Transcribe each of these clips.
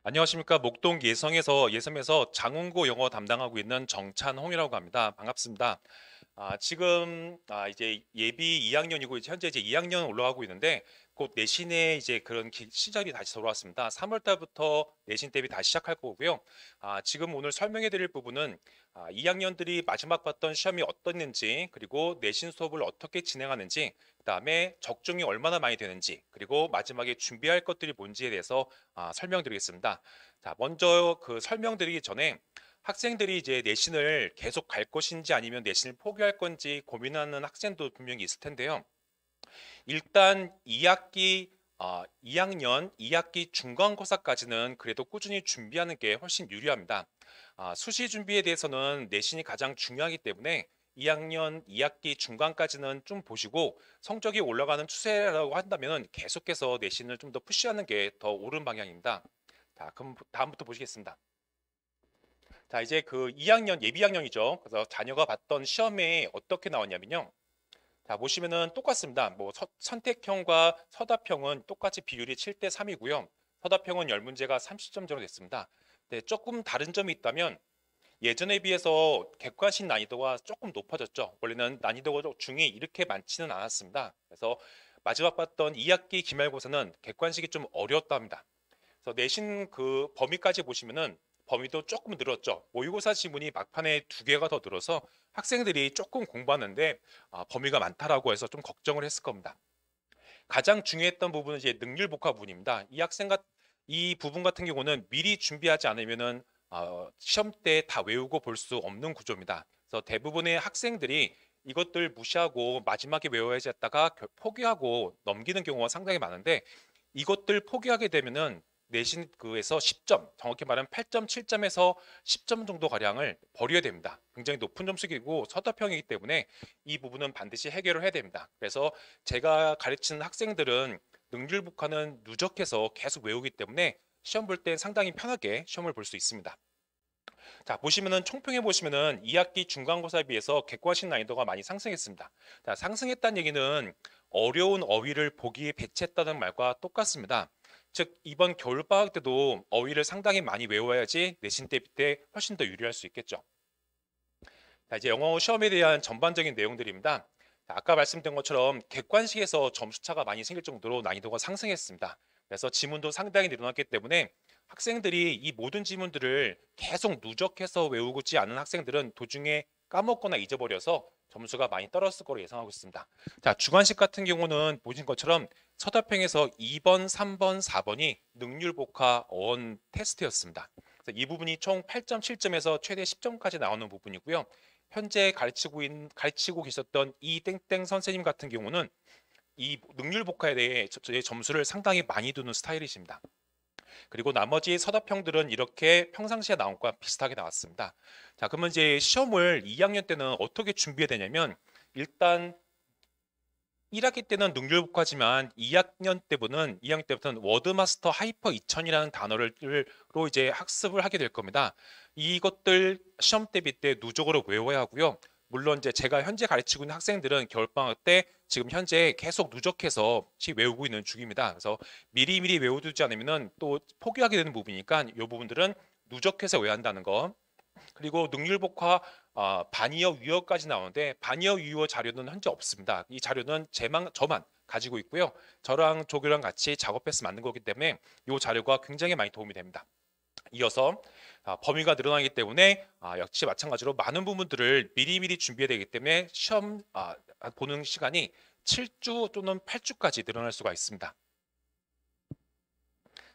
안녕하십니까. 목동 예섬에서 장운고 영어 담당하고 있는 정찬홍이라고 합니다. 반갑습니다. 이제 예비 2학년이고 현재 이제 2학년 올라가고 있는데 곧 내신에 이제 그런 시작이 다시 돌아왔습니다. 3월 달부터 내신 대비 다시 시작할 거고요. 지금 오늘 설명해 드릴 부분은 2학년들이 마지막 봤던 시험이 어떻는지, 그리고 내신 수업을 어떻게 진행하는지, 그다음에 적중이 얼마나 많이 되는지, 그리고 마지막에 준비할 것들이 뭔지에 대해서 설명드리겠습니다. 자, 먼저 그 설명드리기 전에 학생들이 이제 내신을 계속 갈 것인지 아니면 내신을 포기할 건지 고민하는 학생도 분명히 있을 텐데요. 일단 2학년 2학기 중간고사까지는 그래도 꾸준히 준비하는 게 훨씬 유리합니다. 수시 준비에 대해서는 내신이 가장 중요하기 때문에 2학년 2학기 중간까지는 좀 보시고 성적이 올라가는 추세라고 한다면 계속해서 내신을 좀 더 푸시하는 게 더 옳은 방향입니다. 자, 그럼 다음부터 보시겠습니다. 자, 이제 그 2학년 예비 학년이죠. 그래서 자녀가 봤던 시험에 어떻게 나왔냐면요. 자, 보시면은 똑같습니다. 뭐 선택형과 서답형은 똑같이 비율이 7대 3이고요. 서답형은 10문제가 30점 정도 됐습니다. 네, 조금 다른 점이 있다면 예전에 비해서 객관식 난이도가 조금 높아졌죠. 원래는 난이도가 중이 이렇게 많지는 않았습니다. 그래서 마지막 봤던 2학기 기말고사는 객관식이 좀 어려웠다 합니다. 그래서 내신 그 범위까지 보시면은 범위도 조금 늘었죠. 모의고사 지문이 막판에 두 개가 더 늘어서 학생들이 조금 공부하는데 범위가 많다라고 해서 좀 걱정을 했을 겁니다. 가장 중요했던 부분은 이제 능률 복화 부분입니다. 이 부분 같은 경우는 미리 준비하지 않으면은 시험 때 다 외우고 볼 수 없는 구조입니다. 그래서 대부분의 학생들이 이것들 무시하고 마지막에 외워야지 했다가 포기하고 넘기는 경우가 상당히 많은데 이것들 포기하게 되면은 내신 그에서 10점, 정확히 말하면 8.7점에서 10점 정도 가량을 버려야 됩니다. 굉장히 높은 점수이고 서답형이기 때문에 이 부분은 반드시 해결을 해야 됩니다. 그래서 제가 가르치는 학생들은 능률 복화는 누적해서 계속 외우기 때문에 시험 볼 때 상당히 편하게 시험을 볼 수 있습니다. 자, 보시면은 총평해 보시면은 2학기 중간고사에 비해서 객관식 난이도가 많이 상승했습니다. 자, 상승했다는 얘기는 어려운 어휘를 보기에 배치했다는 말과 똑같습니다. 즉, 이번 겨울방학 때도 어휘를 상당히 많이 외워야지 내신 대비 때 훨씬 더 유리할 수 있겠죠. 자, 이제 영어 시험에 대한 전반적인 내용들입니다. 자, 아까 말씀드린 것처럼 객관식에서 점수차가 많이 생길 정도로 난이도가 상승했습니다. 그래서 지문도 상당히 늘어났기 때문에 학생들이 이 모든 지문들을 계속 누적해서 외우지 않은 학생들은 도중에 까먹거나 잊어버려서 점수가 많이 떨어졌을 거로 예상하고 있습니다. 자, 주관식 같은 경우는 보신 것처럼 서답형에서 2번, 3번, 4번이 능률 복화 어원 테스트였습니다. 그래서 이 부분이 총 8.7점에서 최대 10점까지 나오는 부분이고요. 현재 가르치고 계셨던 이 땡땡 선생님 같은 경우는 이 능률 복화에 대해 점수를 상당히 많이 두는 스타일이십니다. 그리고 나머지 서답형들은 이렇게 평상시에 나온 것과 비슷하게 나왔습니다. 자, 그러면 이제 시험을 2학년 때는 어떻게 준비해야 되냐면 일단 1학기 때는 능률 복화지만 2학년 때부터는 워드마스터 하이퍼 2000이라는 단어로 이제 학습을 하게 될 겁니다. 이것들 시험 대비 때 누적으로 외워야 하고요. 물론 이제 제가 현재 가르치고 있는 학생들은 겨울방학 때 지금 현재 계속 누적해서 외우고 있는 중입니다. 그래서 미리미리 외워두지 않으면 또 포기하게 되는 부분이니까 이 부분들은 누적해서 외워야 한다는 거. 그리고 능률복화 반이어 위어까지 나오는데 반이어 위어 자료는 현재 없습니다. 이 자료는 저만 가지고 있고요. 저랑 조교랑 같이 작업해서 만든 거기 때문에 이 자료가 굉장히 많이 도움이 됩니다. 이어서 범위가 늘어나기 때문에 역시 마찬가지로 많은 부분들을 미리미리 준비해야 되기 때문에 시험 보는 시간이 7주 또는 8주까지 늘어날 수가 있습니다.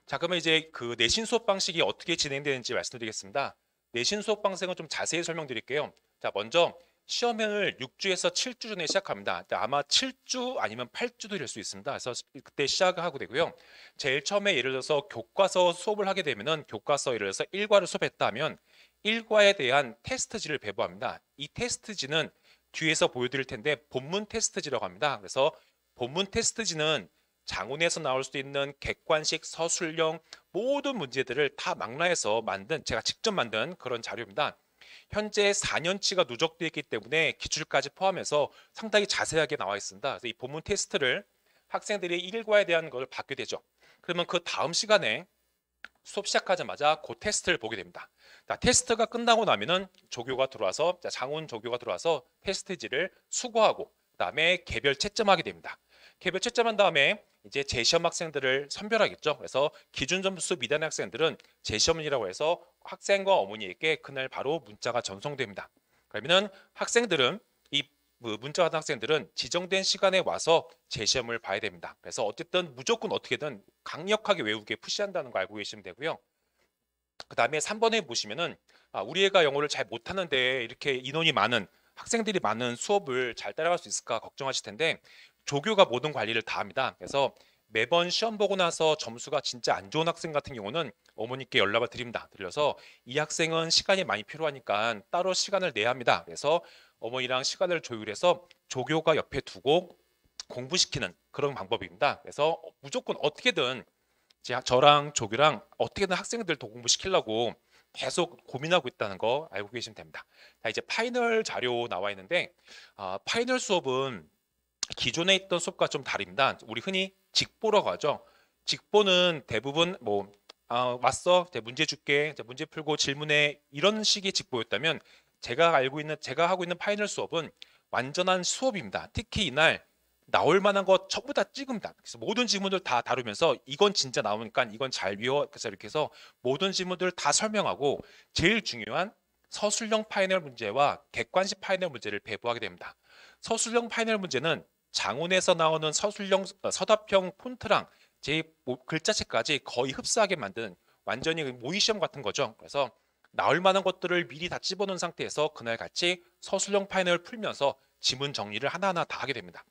자, 그러면 이제 그 내신 수업 방식이 어떻게 진행되는지 말씀드리겠습니다. 내신 수업 방식은 좀 자세히 설명드릴게요. 자, 먼저 시험을 6주에서 7주 전에 시작합니다. 아마 7주 아니면 8주도 될 수 있습니다. 그래서 그때 시작을 하고 되고요. 제일 처음에 예를 들어서 교과서 수업을 하게 되면은 교과서 예를 들어서 1과를 수업했다 면 1과에 대한 테스트지를 배부합니다. 이 테스트지는 뒤에서 보여드릴 텐데 본문 테스트지라고 합니다. 그래서 본문 테스트지는 장문에서 나올 수 있는 객관식 서술형 모든 문제들을 다 망라해서 제가 직접 만든 그런 자료입니다. 현재 4년치가 누적되어 있기 때문에 기출까지 포함해서 상당히 자세하게 나와 있습니다. 그래서 이 본문 테스트를 학생들이 1과에 대한 걸 받게 되죠. 그러면 그 다음 시간에 수업 시작하자마자 그 테스트를 보게 됩니다. 자, 테스트가 끝나고 나면은 조교가 들어와서 장훈 조교가 들어와서 테스트지를 수거하고 그다음에 개별 채점하게 됩니다. 개별 채점한 다음에 이제 재시험 학생들을 선별하겠죠. 그래서 기준 점수 미달의 학생들은 재시험이라고 해서 학생과 어머니에게 그날 바로 문자가 전송됩니다. 그러면은 학생들은 이 문자 받은 학생들은 지정된 시간에 와서 재시험을 봐야 됩니다. 그래서 어쨌든 무조건 어떻게든 강력하게 외우게 푸시한다는 거 알고 계시면 되고요. 그 다음에 3번에 보시면은 우리 애가 영어를 잘 못하는데 이렇게 인원이 많은 학생들이 많은 수업을 잘 따라갈 수 있을까 걱정하실 텐데 조교가 모든 관리를 다 합니다. 그래서 매번 시험 보고 나서 점수가 진짜 안 좋은 학생 같은 경우는 어머니께 연락을 드립니다. 드려서 이 학생은 시간이 많이 필요하니까 따로 시간을 내야 합니다. 그래서 어머니랑 시간을 조율해서 조교가 옆에 두고 공부시키는 그런 방법입니다. 그래서 무조건 어떻게든 저랑 조교랑 어떻게든 학생들 더 공부시키려고 계속 고민하고 있다는 거 알고 계시면 됩니다. 자, 이제 파이널 자료 나와 있는데 파이널 수업은 기존에 있던 수업과 좀 다릅니다. 우리 흔히 직보라고 하죠. 직보는 대부분 왔어, 문제 줄게, 문제 풀고 질문해 이런 식의 직보였다면 제가 하고 있는 파이널 수업은 완전한 수업입니다. 특히 이날 나올 만한 거 전부 다 찍습니다. 그래서 모든 지문들 다 다루면서 이건 진짜 나오니까 이건 잘 외워. 그래서 이렇게 해서 모든 지문들 다 설명하고 제일 중요한 서술형 파이널 문제와 객관식 파이널 문제를 배부하게 됩니다. 서술형 파이널 문제는 장훈에서 나오는 서답형 폰트랑 제 글자체까지 거의 흡사하게 만드는 완전히 모의시험 같은 거죠. 그래서 나올 만한 것들을 미리 다 집어넣은 상태에서 그날 같이 서술형 파이널을 풀면서 지문 정리를 하나하나 다 하게 됩니다.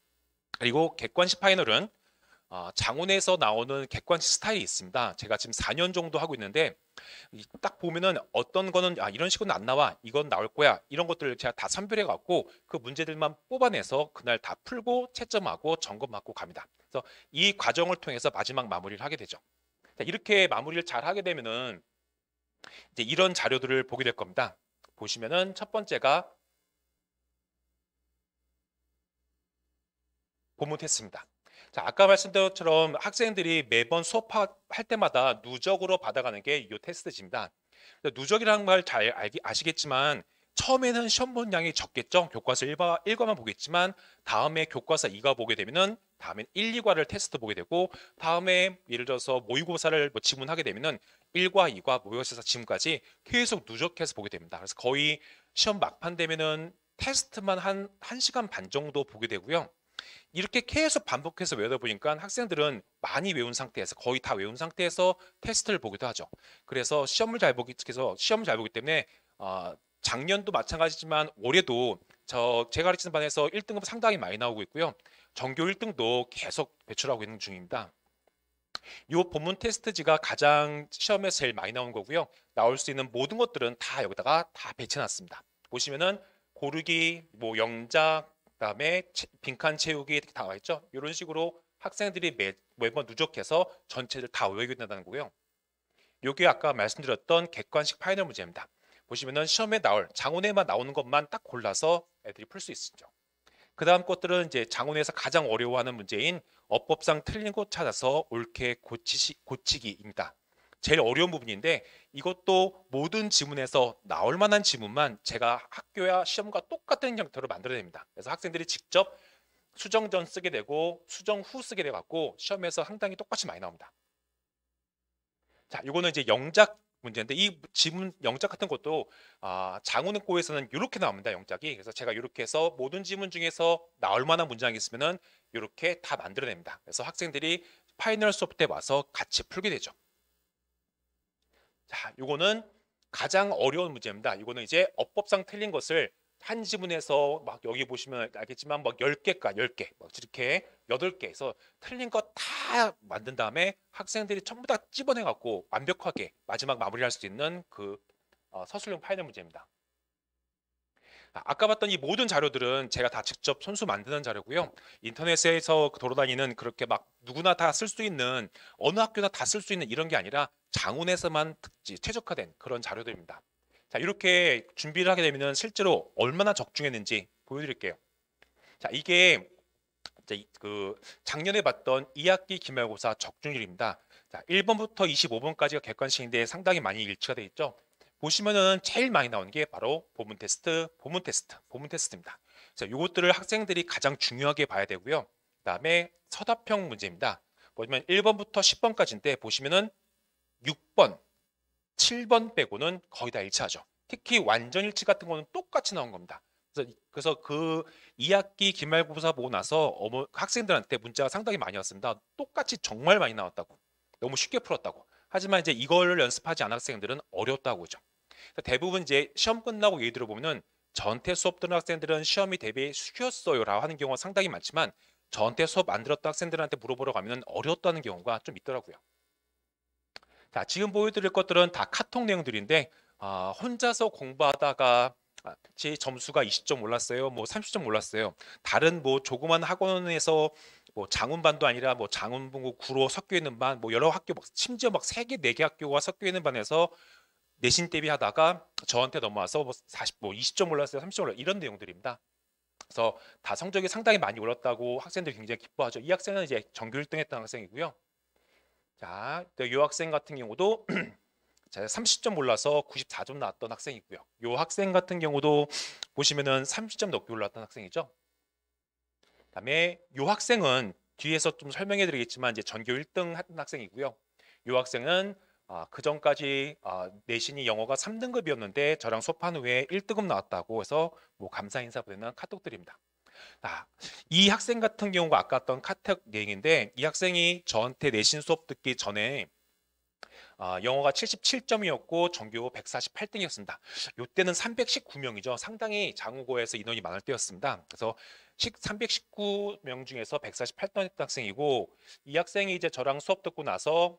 그리고 객관식 파이널은 장훈에서 나오는 객관식 스타일이 있습니다. 제가 지금 4년 정도 하고 있는데 딱 보면은 어떤 거는 이런 식으로는 안 나와, 이건 나올 거야, 이런 것들을 제가 다 선별해 갖고 그 문제들만 뽑아내서 그날 다 풀고 채점하고 점검하고 갑니다. 그래서 이 과정을 통해서 마지막 마무리를 하게 되죠. 자, 이렇게 마무리를 잘 하게 되면은 이제 이런 자료들을 보게 될 겁니다. 보시면은 첫 번째가 본문 테스트입니다. 자, 아까 말씀드린 것처럼 학생들이 매번 수업할 때마다 누적으로 받아가는 게 이 테스트지입니다. 누적이라는 말 잘 아시겠지만 처음에는 시험 본 양이 적겠죠. 교과서 1과만 보겠지만 다음에 교과서 2과 보게 되면은 다음엔 1, 2과를 테스트 보게 되고 다음에 예를 들어서 모의고사를 지문하게 되면은 1과, 2과, 모의고사 지문까지 계속 누적해서 보게 됩니다. 그래서 거의 시험 막판 되면은 테스트만 한 1시간 반 정도 보게 되고요. 이렇게 계속 반복해서 외우다 보니까 학생들은 많이 외운 상태에서 거의 다 외운 상태에서 테스트를 보기도 하죠. 그래서 시험을 잘 보기 때문에 작년도 마찬가지지만 올해도 제가 가르치는 반에서 1등급 상당히 많이 나오고 있고요. 전교 1등도 계속 배출하고 있는 중입니다. 이 본문 테스트지가 가장 시험에서 제일 많이 나온 거고요. 나올 수 있는 모든 것들은 다 여기다가 다 배치해놨습니다. 보시면은 고르기, 영작, 그다음에 빈칸 채우기 이렇게 다 나와 있죠. 이런 식으로 학생들이 매번 누적해서 전체를 다 외우게 된다는 거고요. 이게 아까 말씀드렸던 객관식 파이널 문제입니다. 보시면은 시험에 나올 장훈에만 나오는 것만 딱 골라서 애들이 풀 수 있죠. 그 다음 것들은 이제 장훈에서 가장 어려워하는 문제인 어법상 틀린 곳 찾아서 옳게 고치기입니다. 제일 어려운 부분인데 이것도 모든 지문에서 나올 만한 지문만 제가 학교야 시험과 똑같은 형태로 만들어냅니다. 그래서 학생들이 직접 수정 전 쓰게 되고 수정 후 쓰게 돼 갖고 시험에서 상당히 똑같이 많이 나옵니다. 자, 이거는 이제 영작 문제인데 이 지문 영작 같은 것도 장훈고에서는 이렇게 나옵니다. 영작이. 그래서 제가 이렇게 해서 모든 지문 중에서 나올 만한 문장이 있으면은 이렇게 다 만들어냅니다. 그래서 학생들이 파이널 수업 때 와서 같이 풀게 되죠. 자, 이거는 가장 어려운 문제입니다. 이거는 이제 어법상 틀린 것을 한 지문에서 막 여기 보시면 알겠지만 막 10개 막 이렇게 8개에서 틀린 거 다 만든 다음에 학생들이 전부 다 찝어내 갖고 완벽하게 마지막 마무리할 수 있는 그 서술형 파이널 문제입니다. 아까 봤던 이 모든 자료들은 제가 다 직접 손수 만드는 자료고요. 인터넷에서 돌아다니는 그렇게 막 누구나 다 쓸 수 있는 어느 학교나 다 쓸 수 있는 이런 게 아니라 장훈에서만 최적화된 그런 자료들입니다. 자, 이렇게 준비를 하게 되면 실제로 얼마나 적중했는지 보여드릴게요. 자, 이게 이제 작년에 봤던 2학기 기말고사 적중률입니다. 자, 1번부터 25번까지가 객관식인데 상당히 많이 일치가 되어 있죠. 보시면은 제일 많이 나오는 게 바로 보문 테스트, 보문 테스트입니다. 그래서 이것들을 학생들이 가장 중요하게 봐야 되고요. 그다음에 서답형 문제입니다. 보시면 1번부터 10번까지인데 보시면은 6번, 7번 빼고는 거의 다 일치하죠. 특히 완전 일치 같은 거는 똑같이 나온 겁니다. 그래서 그 2학기 기말고사 보고 나서 학생들한테 문자가 상당히 많이 왔습니다. 똑같이 정말 많이 나왔다고. 너무 쉽게 풀었다고. 하지만 이제 이걸 연습하지 않은 학생들은 어렵다고 하죠. 대부분 이제 시험 끝나고 예를 들어보면은 전태 수업 듣는 학생들은 시험이 대비 쉬웠어요라고 하는 경우가 상당히 많지만 전태 수업 안 들었던 학생들한테 물어보러 가면은 어려웠다는 경우가 좀 있더라고요. 자, 지금 보여드릴 것들은 다 카톡 내용들인데 혼자서 공부하다가 제 점수가 20점 올랐어요. 뭐 30점 올랐어요. 다른 뭐 조그만 학원에서 뭐 장운반도 아니라 뭐 장운부 구로 섞여 있는 반, 뭐 여러 학교, 심지어 막 3개, 4개 학교가 섞여 있는 반에서 내신 대비하다가 저한테 넘어와서 뭐 40, 뭐 20점 올랐어요. 30점 올랐어요. 이런 내용들입니다. 그래서 다 성적이 상당히 많이 올랐다고 학생들이 굉장히 기뻐하죠. 이 학생은 이제 전교 1등 했던 학생이고요. 자, 이 학생 같은 경우도 자, 30점 올라서 94점 나왔던 학생이고요. 이 학생 같은 경우도 보시면은 30점 넘게 올랐던 학생이죠. 그다음에 이 학생은 뒤에서 좀 설명해 드리겠지만 이제 전교 1등 했던 학생이고요. 이 학생은 그 전까지 내신이 영어가 3등급이었는데 저랑 수업한 후에 1등급 나왔다고 해서 뭐 감사 인사 보내는 카톡 드립니다. 이 학생 같은 경우가 아까 했던 카톡 내용인데 이 학생이 저한테 내신 수업 듣기 전에 영어가 77점이었고 전교 148등이었습니다. 이때는 319명이죠. 상당히 장국어에서 인원이 많을 때였습니다. 그래서 319명 중에서 148등 했던 학생이고 이 학생이 이제 저랑 수업 듣고 나서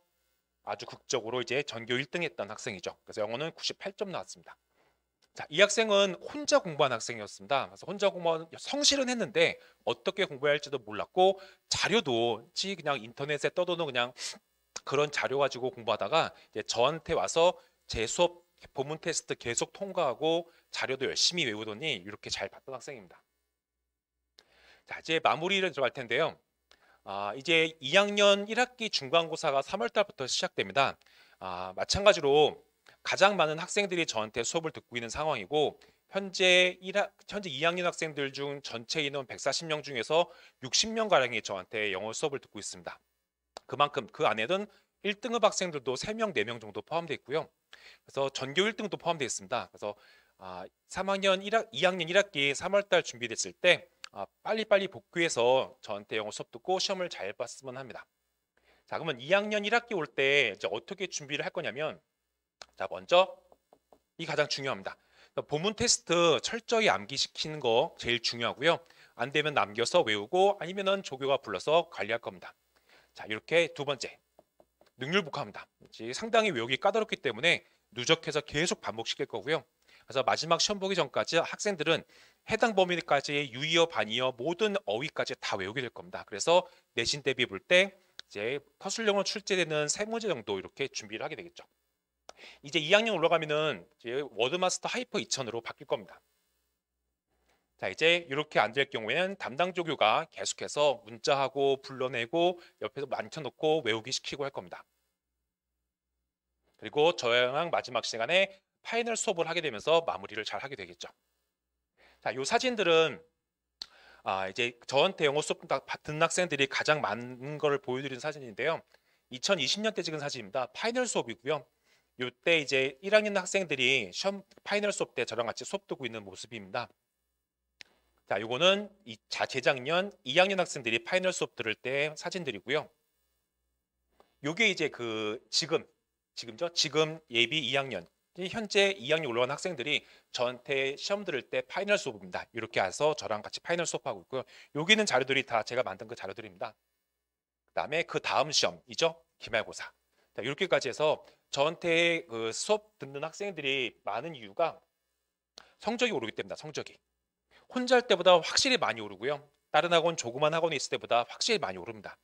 아주 극적으로 이제 전교 1등 했던 학생이죠. 그래서 영어는 98점 나왔습니다. 자, 이 학생은 혼자 공부한 학생이었습니다. 그래서 혼자 공부한 성실은 했는데 어떻게 공부해야 할지도 몰랐고 자료도 그냥 인터넷에 떠도는 그냥 그런 자료 가지고 공부하다가 이제 저한테 와서 제 수업 보문 테스트 계속 통과하고 자료도 열심히 외우더니 이렇게 잘 봤던 학생입니다. 자, 이제 마무리를 들어갈 텐데요. 이제 2학년 1학기 중간고사가 3월 달부터 시작됩니다. 마찬가지로 가장 많은 학생들이 저한테 수업을 듣고 있는 상황이고 현재 2학년 학생들 중 전체 인원 140명 중에서 60명가량이 저한테 영어 수업을 듣고 있습니다. 그만큼 그 안에는 1등급 학생들도 3명, 4명 정도 포함되어 있고요. 그래서 전교 1등도 포함되어 있습니다. 그래서 2학년 1학기 3월 달 준비됐을 때 빨리빨리 복귀해서 저한테 영어 수업 듣고 시험을 잘 봤으면 합니다. 자, 그러면 2학년 1학기 올 때 이제 어떻게 준비를 할 거냐면 자, 먼저 이 가장 중요합니다. 보문 테스트 철저히 암기시키는 거 제일 중요하고요. 안 되면 남겨서 외우고 아니면은 조교가 불러서 관리할 겁니다. 자, 이렇게 두 번째 능률북화입니다. 상당히 외우기 까다롭기 때문에 누적해서 계속 반복시킬 거고요. 그래서 마지막 시험 보기 전까지 학생들은 해당 범위까지의 유의어, 반의어, 모든 어휘까지 다 외우게 될 겁니다. 그래서 내신 대비 볼 때 이제 서술형으로 출제되는 세 문제 정도 이렇게 준비를 하게 되겠죠. 이제 2학년 올라가면은 이제 워드마스터 하이퍼 2000으로 바뀔 겁니다. 자, 이제 이렇게 안 될 경우에는 담당 조교가 계속해서 문자하고 불러내고 옆에서 앉혀놓고 외우기 시키고 할 겁니다. 그리고 저랑 마지막 시간에 파이널 수업을 하게 되면서 마무리를 잘 하게 되겠죠. 자, 이 사진들은 이제 저한테 영어 수업 듣는 학생들이 가장 많은 걸 보여드리는 사진인데요. 2020년 때 찍은 사진입니다. 파이널 수업이고요. 이때 이제 1학년 학생들이 시험 파이널 수업 때 저랑 같이 수업 듣고 있는 모습입니다. 자, 요거는 재작년 2학년 학생들이 파이널 수업 들을 때 사진들이고요. 요게 이제 지금죠? 지금 예비 2학년, 현재 2학년 올라간 학생들이 저한테 시험 들을 때 파이널 수업입니다. 이렇게 와서 저랑 같이 파이널 수업하고 있고요. 여기는 자료들이 다 제가 만든 그 자료들입니다. 그다음에 그 다음 시험이죠? 기말고사. 자, 이렇게까지 해서 저한테 그 수업 듣는 학생들이 많은 이유가 성적이 오르기 때문입니다. 성적이. 혼자 할 때보다 확실히 많이 오르고요. 다른 학원, 조그만 학원에 있을 때보다 확실히 많이 오릅니다.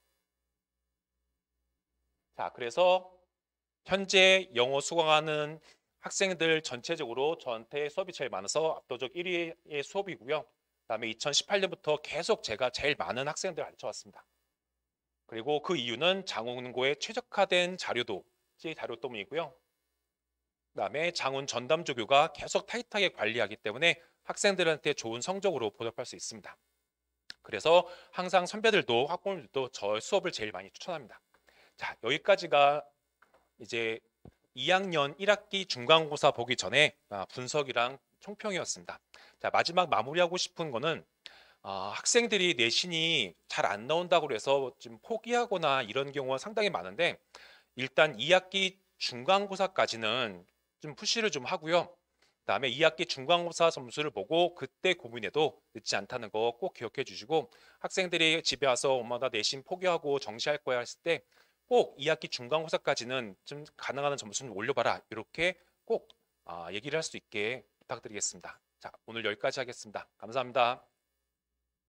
자, 그래서 현재 영어 수강하는 학생들 전체적으로 저한테 수업이 제일 많아서 압도적 1위의 수업이고요. 그다음에 2018년부터 계속 제가 제일 많은 학생들 가르쳐 왔습니다. 그리고 그 이유는 장원고에 최적화된 자료도 자료 때문이고요. 그다음에 장원 전담 조교가 계속 타이트하게 관리하기 때문에 학생들한테 좋은 성적으로 보답할 수 있습니다. 그래서 항상 선배들도 학부모들도 저 수업을 제일 많이 추천합니다. 자, 여기까지가 이제 2학년 1학기 중간고사 보기 전에 분석이랑 총평이었습니다. 자, 마지막 마무리하고 싶은 거는 학생들이 내신이 잘 안 나온다고 해서 좀 포기하거나 이런 경우가 상당히 많은데 일단 2학기 중간고사까지는 좀 푸시를 좀 하고요. 그다음에 2학기 중간고사 점수를 보고 그때 고민해도 늦지 않다는 거 꼭 기억해 주시고 학생들이 집에 와서 엄마 나 내신 포기하고 정시할 거야 했을 때 꼭 2학기 중간고사까지는 좀 가능한 점수 좀 올려봐라 이렇게 꼭 얘기를 할 수 있게 부탁드리겠습니다. 자, 오늘 여기까지 하겠습니다. 감사합니다.